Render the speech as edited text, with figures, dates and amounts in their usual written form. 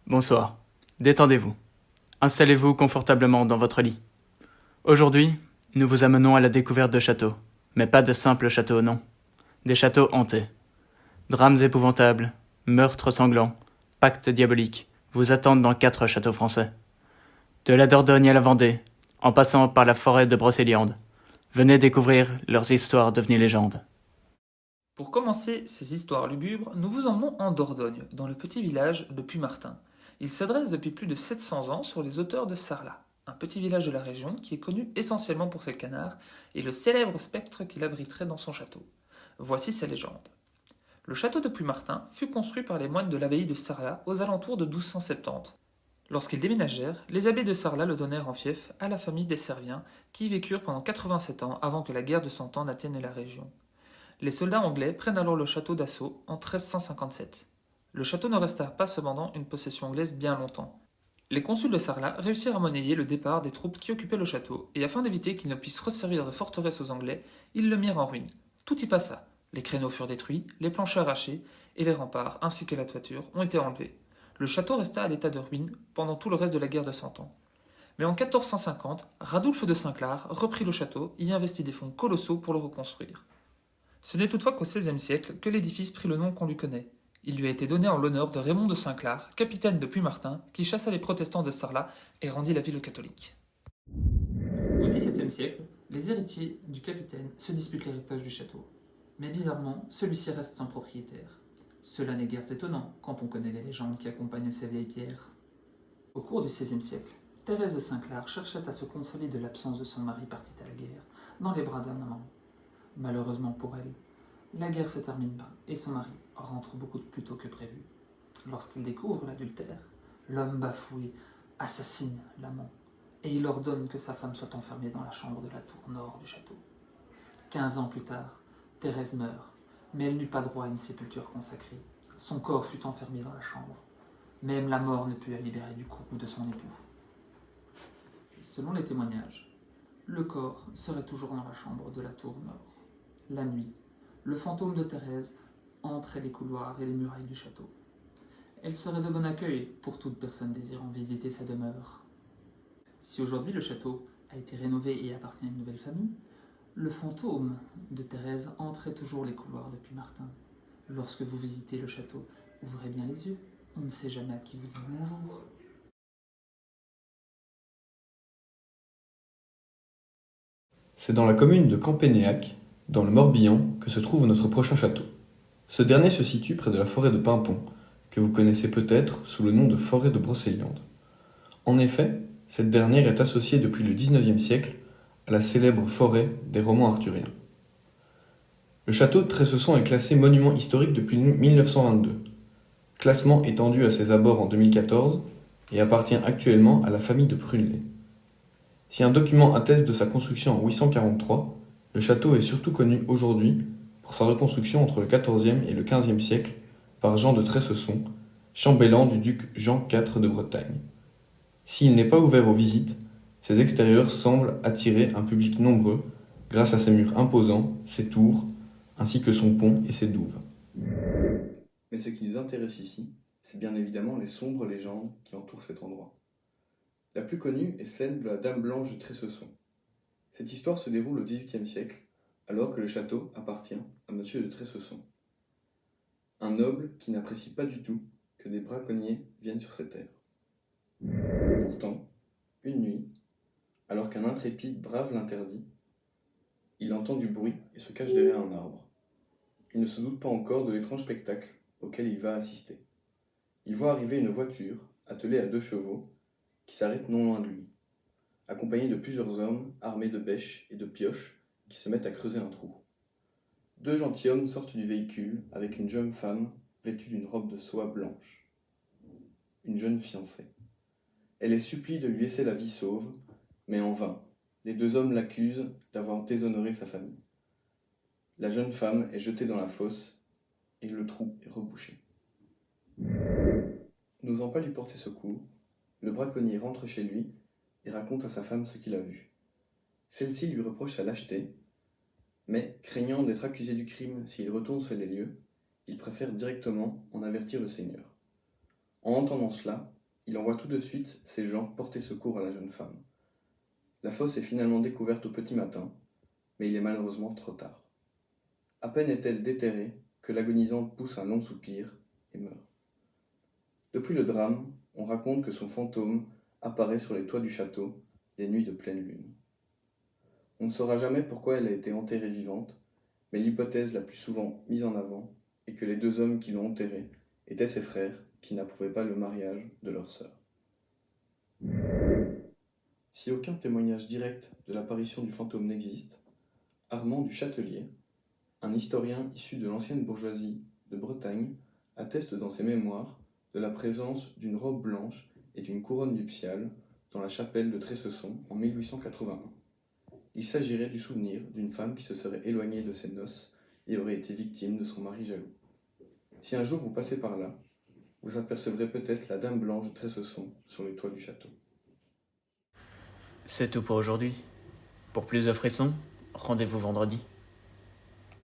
Bonsoir. Détendez-vous. Installez-vous confortablement dans votre lit. Aujourd'hui, nous vous amenons à la découverte de châteaux. Mais pas de simples châteaux, non. Des châteaux hantés. Drames épouvantables, meurtres sanglants, pactes diaboliques vous attendent dans 4 châteaux français. De la Dordogne à la Vendée, en passant par la forêt de Brocéliande, venez découvrir leurs histoires devenues légendes. Pour commencer ces histoires lugubres, nous vous emmenons en Dordogne, dans le petit village de Puymartin. Il s'adresse depuis plus de 700 ans sur les hauteurs de Sarlat, un petit village de la région qui est connu essentiellement pour ses canards et le célèbre spectre qu'il abriterait dans son château. Voici sa légende. Le château de Puymartin fut construit par les moines de l'abbaye de Sarlat aux alentours de 1270. Lorsqu'ils déménagèrent, les abbés de Sarlat le donnèrent en fief à la famille des Serviens, qui y vécurent pendant 87 ans avant que la guerre de Cent Ans n'atteigne la région. Les soldats anglais prennent alors le château d'assaut en 1357. Le château ne resta pas cependant une possession anglaise bien longtemps. Les consuls de Sarlat réussirent à monnayer le départ des troupes qui occupaient le château, et afin d'éviter qu'ils ne puissent resservir de forteresse aux Anglais, ils le mirent en ruine. Tout y passa. Les créneaux furent détruits, les planchers arrachés, et les remparts, ainsi que la toiture, ont été enlevés. Le château resta à l'état de ruine pendant tout le reste de la guerre de Cent Ans. Mais en 1450, Radulphe de Saint-Clar reprit le château et y investit des fonds colossaux pour le reconstruire. Ce n'est toutefois qu'au XVIe siècle que l'édifice prit le nom qu'on lui connaît. Il lui a été donné en l'honneur de Raymond de Saint-Clar, capitaine de Puymartin, qui chassa les protestants de Sarlat et rendit la ville catholique. Au XVIIe siècle, les héritiers du capitaine se disputent l'héritage du château. Mais bizarrement, celui-ci reste son propriétaire. Cela n'est guère étonnant quand on connaît les légendes qui accompagnent ces vieilles pierres. Au cours du XVIe siècle, Thérèse de Saint-Clar cherchait à se consoler de l'absence de son mari parti à la guerre, dans les bras d'un amant. Malheureusement pour elle, la guerre se termine pas et son mari rentre beaucoup plus tôt que prévu. Lorsqu'il découvre l'adultère, l'homme bafoué assassine l'amant et il ordonne que sa femme soit enfermée dans la chambre de la tour nord du château. 15 ans plus tard, Thérèse meurt, mais elle n'eut pas droit à une sépulture consacrée. Son corps fut enfermé dans la chambre. Même la mort ne put la libérer du courroux de son époux. Selon les témoignages, le corps serait toujours dans la chambre de la tour nord. La nuit, le fantôme de Thérèse entrait les couloirs et les murailles du château. Elle serait de bon accueil pour toute personne désirant visiter sa demeure. Si aujourd'hui le château a été rénové et appartient à une nouvelle famille, le fantôme de Thérèse entrait toujours les couloirs de Puymartin. Lorsque vous visitez le château, ouvrez bien les yeux, on ne sait jamais à qui vous dit bonjour. C'est dans la commune de Campénéac, dans le Morbihan, que se trouve notre prochain château. Ce dernier se situe près de la forêt de Pimpon, que vous connaissez peut-être sous le nom de forêt de Brocéliande. En effet, cette dernière est associée depuis le XIXe siècle à la célèbre forêt des romans arthuriens. Le château de Tressesson est classé monument historique depuis 1922, classement étendu à ses abords en 2014 et appartient actuellement à la famille de Prunelé. Si un document atteste de sa construction en 843, le château est surtout connu aujourd'hui pour sa reconstruction entre le XIVe et le XVe siècle par Jean de Tressesson, chambellan du duc Jean IV de Bretagne. S'il n'est pas ouvert aux visites, ses extérieurs semblent attirer un public nombreux grâce à ses murs imposants, ses tours, ainsi que son pont et ses douves. Mais ce qui nous intéresse ici, c'est bien évidemment les sombres légendes qui entourent cet endroit. La plus connue est celle de la Dame Blanche de Tressesson. Cette histoire se déroule au XVIIIe siècle, alors que le château appartient à Monsieur de Tressesson. Un noble qui n'apprécie pas du tout que des braconniers viennent sur ses terres. Pourtant, une nuit, alors qu'un intrépide brave l'interdit, il entend du bruit et se cache derrière un arbre. Il ne se doute pas encore de l'étrange spectacle auquel il va assister. Il voit arriver une voiture, attelée à 2 chevaux, qui s'arrête non loin de lui, accompagnée de plusieurs hommes armés de bêches et de pioches qui se mettent à creuser un trou. 2 gentilshommes sortent du véhicule avec une jeune femme vêtue d'une robe de soie blanche. Une jeune fiancée. Elle les supplie de lui laisser la vie sauve, mais en vain. Les 2 hommes l'accusent d'avoir déshonoré sa famille. La jeune femme est jetée dans la fosse et le trou est rebouché. N'osant pas lui porter secours, le braconnier rentre chez lui et raconte à sa femme ce qu'il a vu. Celle-ci lui reproche sa lâcheté, mais craignant d'être accusé du crime s'il retourne sur les lieux, il préfère directement en avertir le seigneur. En entendant cela, il envoie tout de suite ses gens porter secours à la jeune femme. La fosse est finalement découverte au petit matin, mais il est malheureusement trop tard. À peine est-elle déterrée que l'agonisante pousse un long soupir et meurt. Depuis le drame, on raconte que son fantôme apparaît sur les toits du château les nuits de pleine lune. On ne saura jamais pourquoi elle a été enterrée vivante, mais l'hypothèse la plus souvent mise en avant est que les deux hommes qui l'ont enterrée étaient ses frères qui n'approuvaient pas le mariage de leur sœur. Si aucun témoignage direct de l'apparition du fantôme n'existe, Armand du Châtelier, un historien issu de l'ancienne bourgeoisie de Bretagne, atteste dans ses mémoires de la présence d'une robe blanche et d'une couronne nuptiale dans la chapelle de Tressesson en 1881. Il s'agirait du souvenir d'une femme qui se serait éloignée de ses noces et aurait été victime de son mari jaloux. Si un jour vous passez par là, vous apercevrez peut-être la Dame Blanche de Tressesson sur les toits du château. C'est tout pour aujourd'hui. Pour plus de frissons, rendez-vous vendredi.